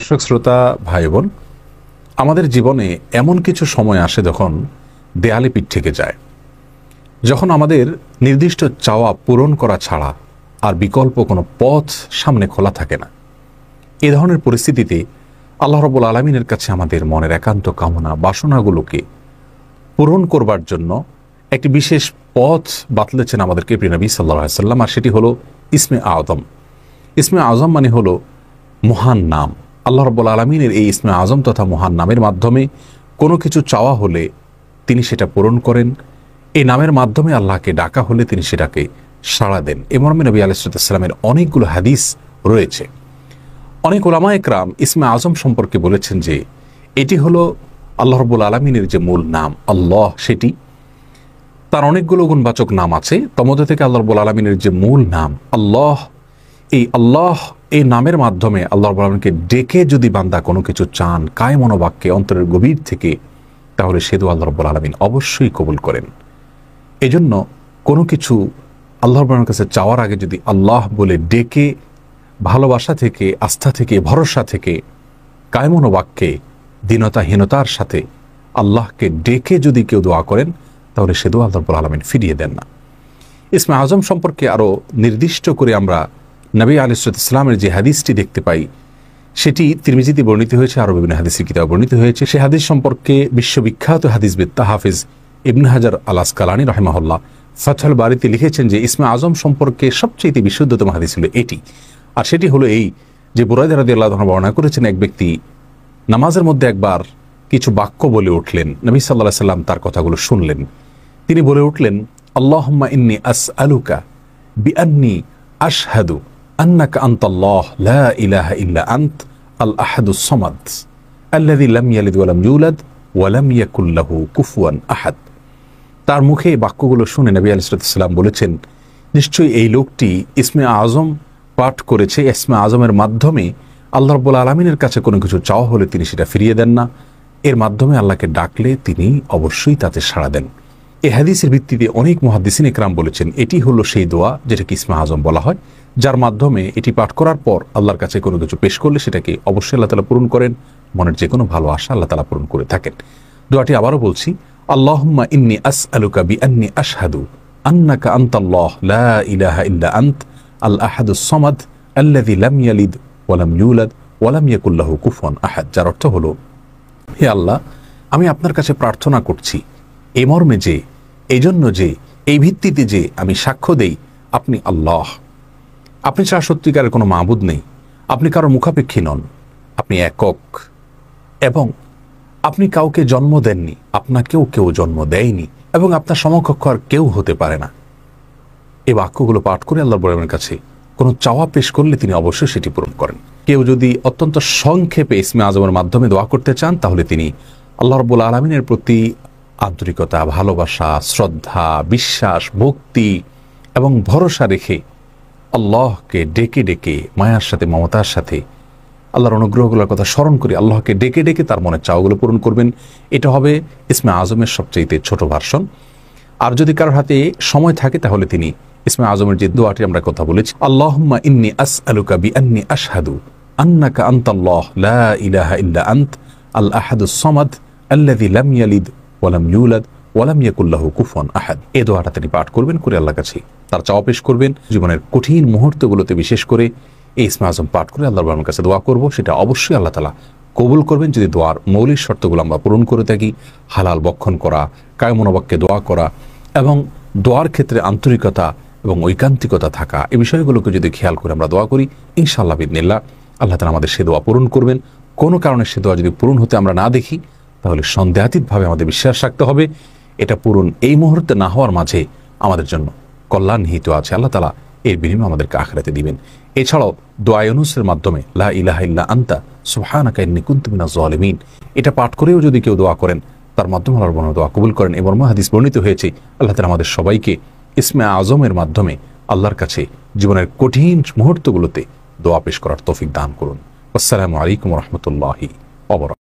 দর্শক শ্রোতা ভাই বোন, আমাদের জীবনে এমন কিছু সময় আসে যখন দেয়ালে পিঠ থেকে যায়, যখন আমাদের নির্দিষ্ট চাওয়া পূরণ করা ছাড়া আর বিকল্প কোনো পথ সামনে খোলা থাকে না। এ ধরনের পরিস্থিতিতে আল্লাহ রাব্বুল আলামিনের কাছে আমাদের মনের একান্ত কামনা বাসনাগুলোকে পূরণ করবার জন্য একটি বিশেষ পথ বাতলেছেন আমাদেরকে প্রিয় নবী সাল্লাল্লাহু আলাইহি ওয়াসাল্লাম, আর সেটি হলো ইসমে আযম। ইসমে আযম মানে হলো মহান নাম। আল্লাহ রাব্বুল আলামিনের এই ইসমে আযম তথা মহান নামের মাধ্যমে কোনো কিছু চাওয়া হলে তিনি সেটা পূরণ করেন। এই নামের মাধ্যমে আল্লাহকে ডাকা হলে তিনি সেটাকে সাড়া দেন। এ মর্মে নবী আলাইহিস সালামের অনেকগুলো হাদিস রয়েছে। অনেক উলামায়ে কেরাম ইসমে আযম সম্পর্কে বলেছেন যে এটি হলো আল্লাহ রাব্বুল আলামিনের যে মূল নাম আল্লাহ, সেটি তার অনেকগুলো গুণবাচক নাম আছে। তমধ্যে থেকে আল্লাহ রাব্বুল আলামিনের যে মূল নাম আল্লাহ, এই নামের মাধ্যমে আল্লাহ রাব্বুল আলামিনকে ডেকে যদি বান্দা কোনো কিছু চান কায় মনোবাক্যে অন্তরের গভীর থেকে, তাহলে সে দোয়া আল্লাহ রাব্বুল আলামিন অবশ্যই কবুল করেন। এজন্য কোনো কিছু আল্লাহ রাব্বুল আলামিনের কাছে চাওয়ার আগে যদি আল্লাহ বলে ডেকে ভালোবাসা থেকে, আস্থা থেকে, ভরসা থেকে, কায় মনোবাক্যে দীনতাহীনতার সাথে আল্লাহকে ডেকে যদি কেউ দোয়া করেন, তাহলে সে দোয়া আল্লাহ রাব্বুল আলামিন ফিরিয়ে দেন না। ইসমে আযম সম্পর্কে আরও নির্দিষ্ট করে আমরা নবী আলাইহিস সালামের যে হাদিসটি দেখতে পাই, সেটি তিরমিজিতে বর্ণিত হয়েছে, আরও বিভিন্ন হাদিসের কিতাবে বর্ণিত হয়েছে। সে হাদিস সম্পর্কে বিশ্ববিখ্যাত হাদিসবিদ হাফিজ ইবনে হাজার আল আসকালানী রাহিমাহুল্লাহ ফাথুল বারীতে লিখেছেন যে ইসমে আযম সম্পর্কে সবচেয়ে বিশুদ্ধতম হাদিস হলো এটি। আর সেটি হলো এই যে বুরায়দা রাদিয়াল্লাহু আনহু বর্ণনা করেছেন, এক ব্যক্তি নামাজের মধ্যে একবার কিছু বাক্য বলে উঠলেন। নবী সাল্লাল্লাহু আলাইহি সাল্লাম তার কথাগুলো শুনলেন। তিনি বলে উঠলেন, আল্লাহুম্মা ইন্নী আসআলুকা বিআন্নী আশহাদু আন্নাকা আনতাল্লাহ লা ইলাহা ইল্লা আনত আল আহাদুস সামাদ আল্লাযী লাম ইয়ালিদ ওয়া লাম ইউলাদ ওয়া লাম ইয়াকুল লাহু কুফুয়ান আহাদ। তার মুখে এই বাক্যগুলো শুনে নবী আলাইহিস সালাম বলেছেন, নিশ্চয়ই এই লোকটি ইসমে আযম পাঠ করেছে। ইসমে আযমের মাধ্যমে আল্লাহ রাব্বুল আলামিনের কাছে কোনো কিছু চাওয়া হলে তিনি সেটা ফিরিয়ে দেন না। এর মাধ্যমে আল্লাহকে ডাকলে তিনি অবশ্যই তাতে সাড়া দেন। এই হাদিসের ভিত্তিতে অনেক মুহাদ্দিসিন ইকরাম বলেছেন এটি হলো সেই দোয়া যেটাকে ইসমে আযম বলা হয়, যার মাধ্যমে এটি পাঠ করার পর আল্লাহর কাছে কোনো কিছু পেশ করলে সেটাকে অবশ্যই আল্লাহ তাআলা পূরণ করেন। মনের যে কোনো ভালো আশা আল্লাহ তাআলা পূরণ করে থাকেন। দোয়াটি আবারও বলছি, আল্লাহুম্মা ইন্নী আসআলুকা বিআন্নী আশহাদু আন্নাকা আনতাল্লাহ লা ইলাহা ইল্লা আনত আল আহাদুস সামাদ আল্লাযী লাম ইয়ালিদ ওয়া লাম ইউলাদ ওয়া লাম ইয়াকুল লাহু কুফুয়ান আহাদ। যার অর্থ হলো, হে আল্লাহ, আমি আপনার কাছে প্রার্থনা করছি এই মর্মে যে, এই জন্য যে, এই ভিত্তিতে যে আমি সাক্ষ্য দেই আপনি আল্লাহ, আপনি ছাড়া সত্যিকারের কোনো মাবুদ নেই, আপনি কারো মুখাপেক্ষী নন, আপনি একক, এবং আপনি কাউকে জন্ম দেননি, আপনাকেও কেউ জন্ম দেয়নি, এবং আপনার সমকক্ষ আর কেউ হতে পারে না। এই বাক্যগুলো পাঠ করে আল্লাহ রাব্বুল আলামিনের কাছে কোনো চাওয়া পেশ করলে তিনি অবশ্যই সেটি পূরণ করেন। কেউ যদি অত্যন্ত সংক্ষেপে ইসমে আযমের মাধ্যমে দোয়া করতে চান, তাহলে তিনি আল্লাহ রাব্বুল আলামিনের প্রতি আন্তরিকতা, ভালোবাসা, শ্রদ্ধা, বিশ্বাস, ভক্তি এবং ভরসা রেখে আল্লাহকে ডেকে ডেকে মায়ার সাথে, মমতার সাথে, আল্লাহর অনুগ্রহগুলোর কথা স্মরণ করে আল্লাহকে ডেকে ডেকে তার মনের চাওয়াগুলো পূরণ করবেন। এটা হবে ইসমে আযমের সবচেয়ে ছোট ভার্সন। আর যদি কারোর হাতে সময় থাকে, তাহলে তিনি ইসমে আযমের যে দোয়াটি আমরা কথা বলেছি, আল্লাহুম্মা ইন্নী আসআলুকা বিআন্নী আশহাদু আন্নাকা আনতাল্লাহ লা ইলাহা ইল্লা আনত আল আহাদুস সামাদ আল্লাযী লাম ইয়ালিদ ওয়া লাম ইউলাদ ওয়া লাম ইয়াকুল লাহু কুফুয়ান আহাদ। এই দোয়াটা তিনি পাঠ করবেন, করে আল্লাহর কাছে তার চাওয়া পেশ করবেন। জীবনের কঠিন মুহূর্তগুলোতে বিশেষ করে এই ইসমে আযম পাঠ করে আল্লাহর রাব্বুল কাছে দোয়া করব, সেটা অবশ্যই আল্লাহ তাআলা কবুল করবেন যদি দোয়ার মৌলিক শর্তগুলো আমরা পূরণ করে থাকি। হালাল বক্ষণ করা, কায় মনোবাক্যে দোয়া করা এবং দোয়ার ক্ষেত্রে আন্তরিকতা এবং ঐকান্তিকতা থাকা, এই বিষয়গুলোকে যদি খেয়াল করে আমরা দোয়া করি, ইনশাআল্লাহ বিইذনিল্লাহ আল্লাহ তাআলা আমাদের সে দোয়া পূরণ করবেন। কোনো কারণে সে দোয়া যদি পূরণ হতে আমরা না দেখি, তাহলে সন্দেহাতীতভাবে আমাদের বিশ্বাস রাখতে হবে এটা পূরণ এই মুহূর্তে না হওয়ার মাঝে আমাদের জন্য কল্যাণ নিহিত আছে। আল্লাহ তাআলা এর বিনিময়ে আমাদেরকে আখিরাতে দিবেন। এছাড়াও দোয়া ইউনূসের মাধ্যমে লা ইলাহা ইল্লা আনতা সুবহানাকা ইন্নী কুনতু মিনাজ জালিমিন, এটা পাঠ করেও যদি কেউ দোয়া করেন, তার মাধ্যমে আল্লাহর রাব্বুল দোয়া কবুল করেন। এবং হাদিস বর্ণিত হয়েছে, আল্লাহ তাআলা আমাদের সবাইকে ইসমে আযমের মাধ্যমে আল্লাহর কাছে জীবনের কঠিন মুহূর্তগুলোতে দোয়া পেশ করার তৌফিক দান করুন। আসসালামু আলাইকুম ওয়া রাহমাতুল্লাহি ওয়া বারাকাতুহু।